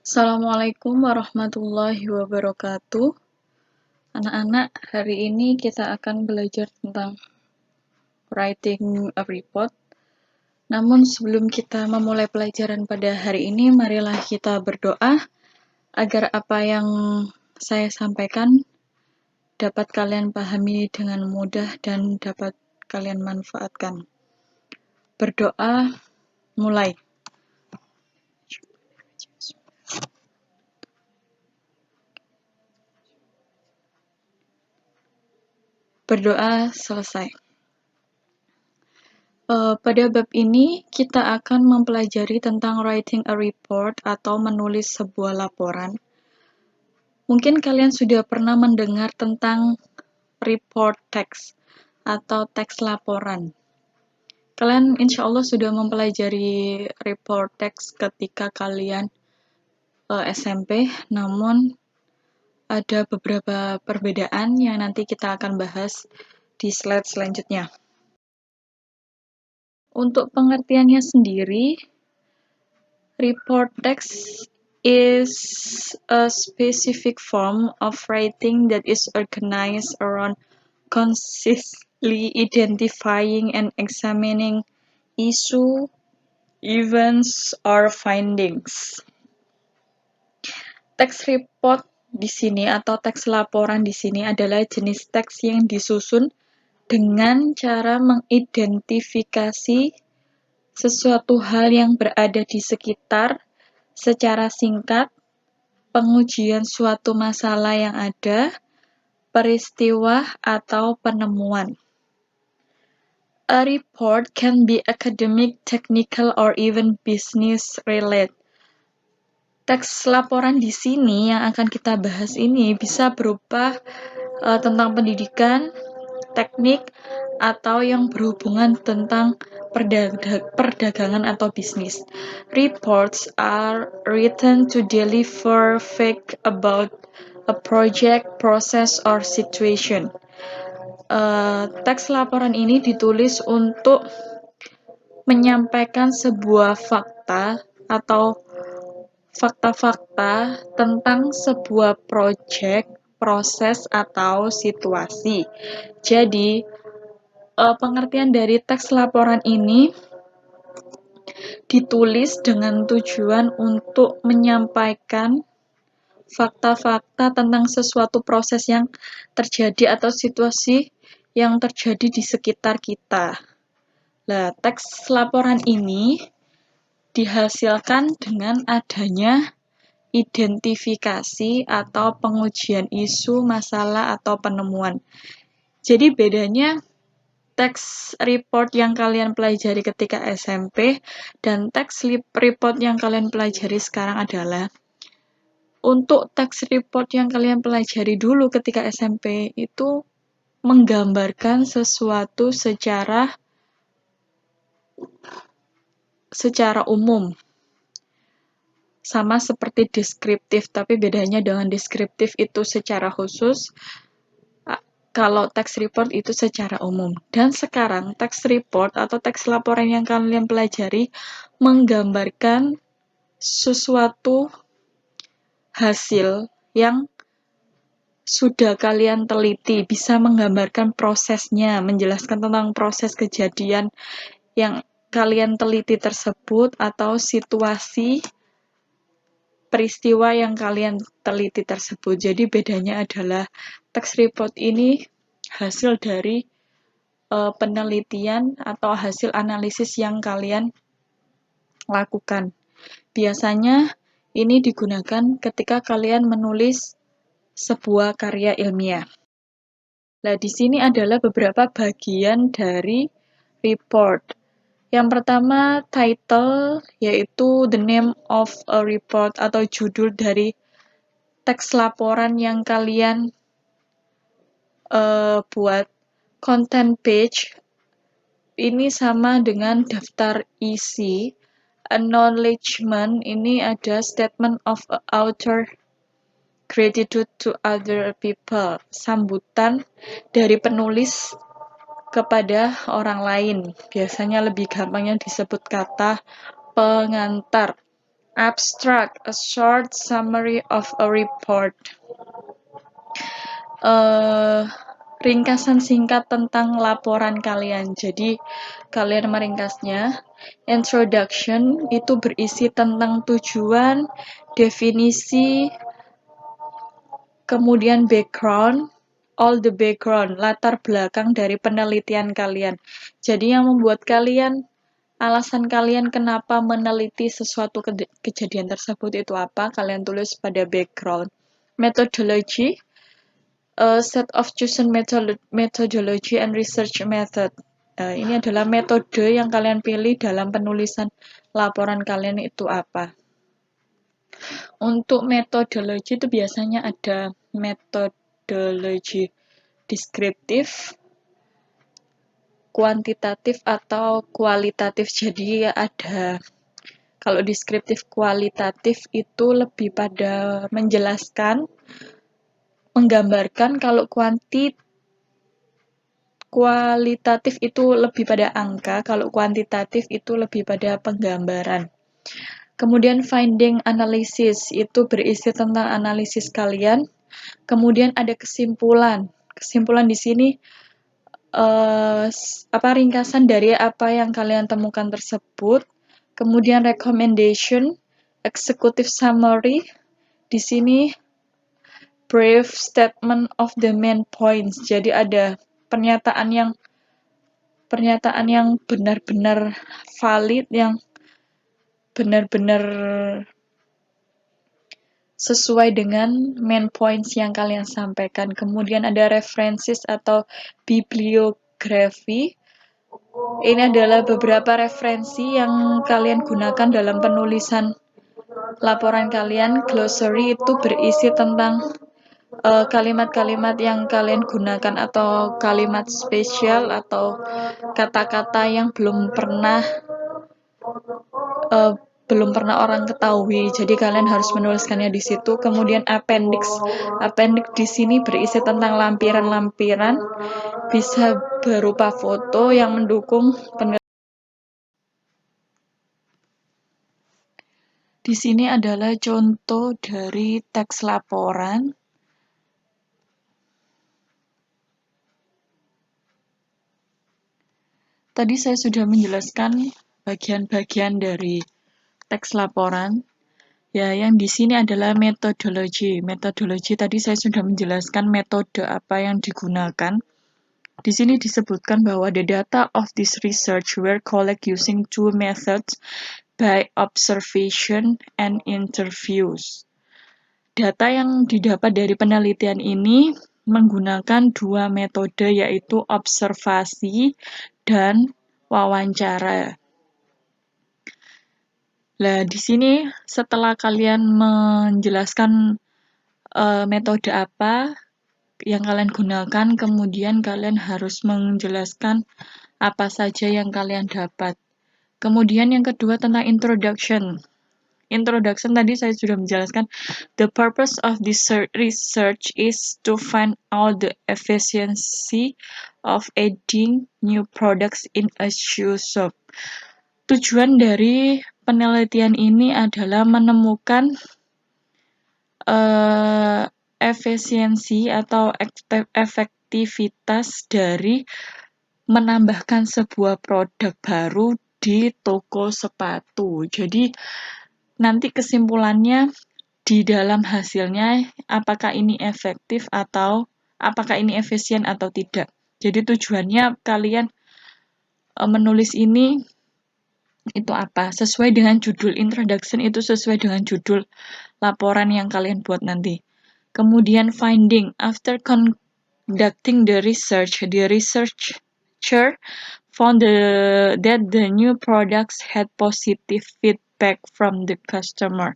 Assalamualaikum warahmatullahi wabarakatuh. Anak-anak, hari ini kita akan belajar tentang writing a report. Namun sebelum kita memulai pelajaran pada hari ini, marilah kita berdoa agar apa yang saya sampaikan dapat kalian pahami dengan mudah dan dapat kalian manfaatkan. Berdoa, mulai. Berdoa selesai. Pada bab ini, kita akan mempelajari tentang writing a report atau menulis sebuah laporan. Mungkin kalian sudah pernah mendengar tentang report text atau teks laporan. Kalian insya Allah sudah mempelajari report text ketika kalian SMP, namun ada beberapa perbedaan yang nanti kita akan bahas di slide selanjutnya. Untuk pengertiannya sendiri, report text is a specific form of writing that is organized around concisely identifying and examining issue, events, or findings. Teks report di sini atau teks laporan di sini adalah jenis teks yang disusun dengan cara mengidentifikasi sesuatu hal yang berada di sekitar secara singkat, pengujian suatu masalah yang ada, peristiwa, atau penemuan. A report can be academic, technical, or even business related. Teks laporan di sini yang akan kita bahas ini bisa berupa tentang pendidikan, teknik, atau yang berhubungan tentang perdagangan atau bisnis. Reports are written to deliver facts about a project, process, or situation. Teks laporan ini ditulis untuk menyampaikan sebuah fakta atau fakta-fakta tentang sebuah project, proses, atau situasi. Jadi, pengertian dari teks laporan ini ditulis dengan tujuan untuk menyampaikan fakta-fakta tentang sesuatu proses yang terjadi atau situasi yang terjadi di sekitar kita. Nah, teks laporan ini dihasilkan dengan adanya identifikasi atau pengujian isu, masalah, atau penemuan. Jadi bedanya teks report yang kalian pelajari ketika SMP dan teks report yang kalian pelajari sekarang adalah untuk teks report yang kalian pelajari dulu ketika SMP itu menggambarkan sesuatu secara umum. Sama seperti deskriptif, tapi bedanya dengan deskriptif itu secara khusus, kalau teks report itu secara umum. Dan sekarang teks report atau teks laporan yang kalian pelajari menggambarkan sesuatu hasil yang sudah kalian teliti, bisa menggambarkan prosesnya, menjelaskan tentang proses kejadian yang kalian teliti tersebut atau situasi peristiwa yang kalian teliti tersebut. Jadi bedanya adalah teks report ini hasil dari penelitian atau hasil analisis yang kalian lakukan. Biasanya ini digunakan ketika kalian menulis sebuah karya ilmiah. Nah, di sini adalah beberapa bagian dari report. Yang pertama, title, yaitu the name of a report atau judul dari teks laporan yang kalian buat. Content page, ini sama dengan daftar isi. Acknowledgement, ini ada statement of author, gratitude to other people, sambutan dari penulis kepada orang lain. Biasanya lebih gampang yang disebut kata pengantar Abstract, a short summary of a report. Ringkasan singkat tentang laporan kalian. Jadi, kalian meringkasnya. Introduction itu berisi tentang tujuan, definisi, kemudian background, all the background, latar belakang dari penelitian kalian. Jadi, yang membuat kalian alasan kalian kenapa meneliti sesuatu kejadian tersebut itu apa, kalian tulis pada background. Methodology, a set of chosen methodology and research method. Ini adalah metode yang kalian pilih dalam penulisan laporan kalian itu apa. Untuk metodologi itu biasanya ada metodologi deskriptif, kuantitatif atau kualitatif. Jadi ada, kalau deskriptif kualitatif itu lebih pada menjelaskan, menggambarkan. Kalau kualitatif itu lebih pada angka, kalau kuantitatif itu lebih pada penggambaran. Kemudian finding analysis itu berisi tentang analisis kalian. Kemudian ada kesimpulan. Kesimpulan di sini ringkasan dari apa yang kalian temukan tersebut. Kemudian recommendation, executive summary. Di sini brief statement of the main points. Jadi ada pernyataan yang benar-benar valid, yang benar-benar sesuai dengan main points yang kalian sampaikan. Kemudian ada references atau bibliografi. Ini adalah beberapa referensi yang kalian gunakan dalam penulisan laporan kalian. Glossary itu berisi tentang kalimat-kalimat yang kalian gunakan atau kalimat spesial atau kata-kata yang belum pernah orang ketahui. Jadi kalian harus menuliskannya di situ. Kemudian appendix. Appendix di sini berisi tentang lampiran-lampiran, bisa berupa foto yang mendukung penelitian. Di sini adalah contoh dari teks laporan. Tadi saya sudah menjelaskan bagian-bagian dari teks laporan. Ya, yang di sini adalah metodologi. Metodologi tadi saya sudah menjelaskan metode apa yang digunakan. Di sini disebutkan bahwa the data of this research were collected using two methods by observation and interviews. Data yang didapat dari penelitian ini menggunakan dua metode, yaitu observasi dan wawancara. Nah, di sini setelah kalian menjelaskan metode apa yang kalian gunakan, kemudian kalian harus menjelaskan apa saja yang kalian dapat. Kemudian yang kedua tentang introduction. Introduction tadi saya sudah menjelaskan, the purpose of this research is to find out the efficiency of adding new products in a shoe shop. Tujuan dari penelitian ini adalah menemukan efisiensi atau efektivitas dari menambahkan sebuah produk baru di toko sepatu. Jadi nanti kesimpulannya di dalam hasilnya apakah ini efektif atau apakah ini efisien atau tidak. Jadi tujuannya kalian menulis ini itu apa? Sesuai dengan judul introduction, itu sesuai dengan judul laporan yang kalian buat nanti. Kemudian finding, after conducting the researcher found that the new products had positive feedback from the customer.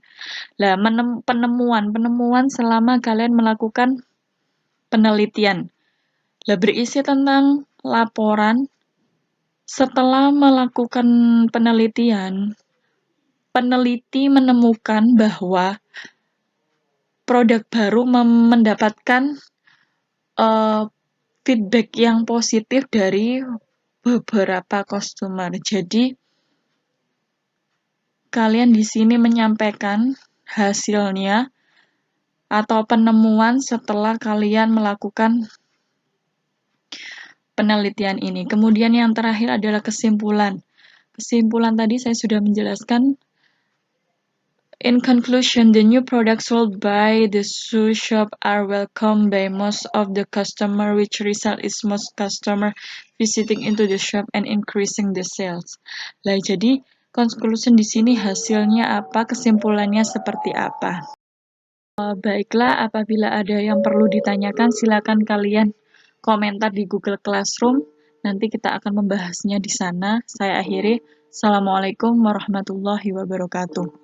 Nah, penemuan selama kalian melakukan penelitian. Nah, berisi tentang laporan. Setelah melakukan penelitian, peneliti menemukan bahwa produk baru mendapatkan feedback yang positif dari beberapa customer. Jadi kalian di sini menyampaikan hasilnya atau penemuan setelah kalian melakukan penelitian ini. Kemudian yang terakhir adalah kesimpulan. Kesimpulan tadi saya sudah menjelaskan. In conclusion, the new products sold by the shoe shop are welcomed by most of the customer, which result is most customer visiting into the shop and increasing the sales. Lah, jadi conclusion di sini hasilnya apa, kesimpulannya seperti apa. Baiklah, apabila ada yang perlu ditanyakan, silakan kalian komentar di Google Classroom. Nanti kita akan membahasnya di sana. Saya akhiri. Assalamualaikum warahmatullahi wabarakatuh.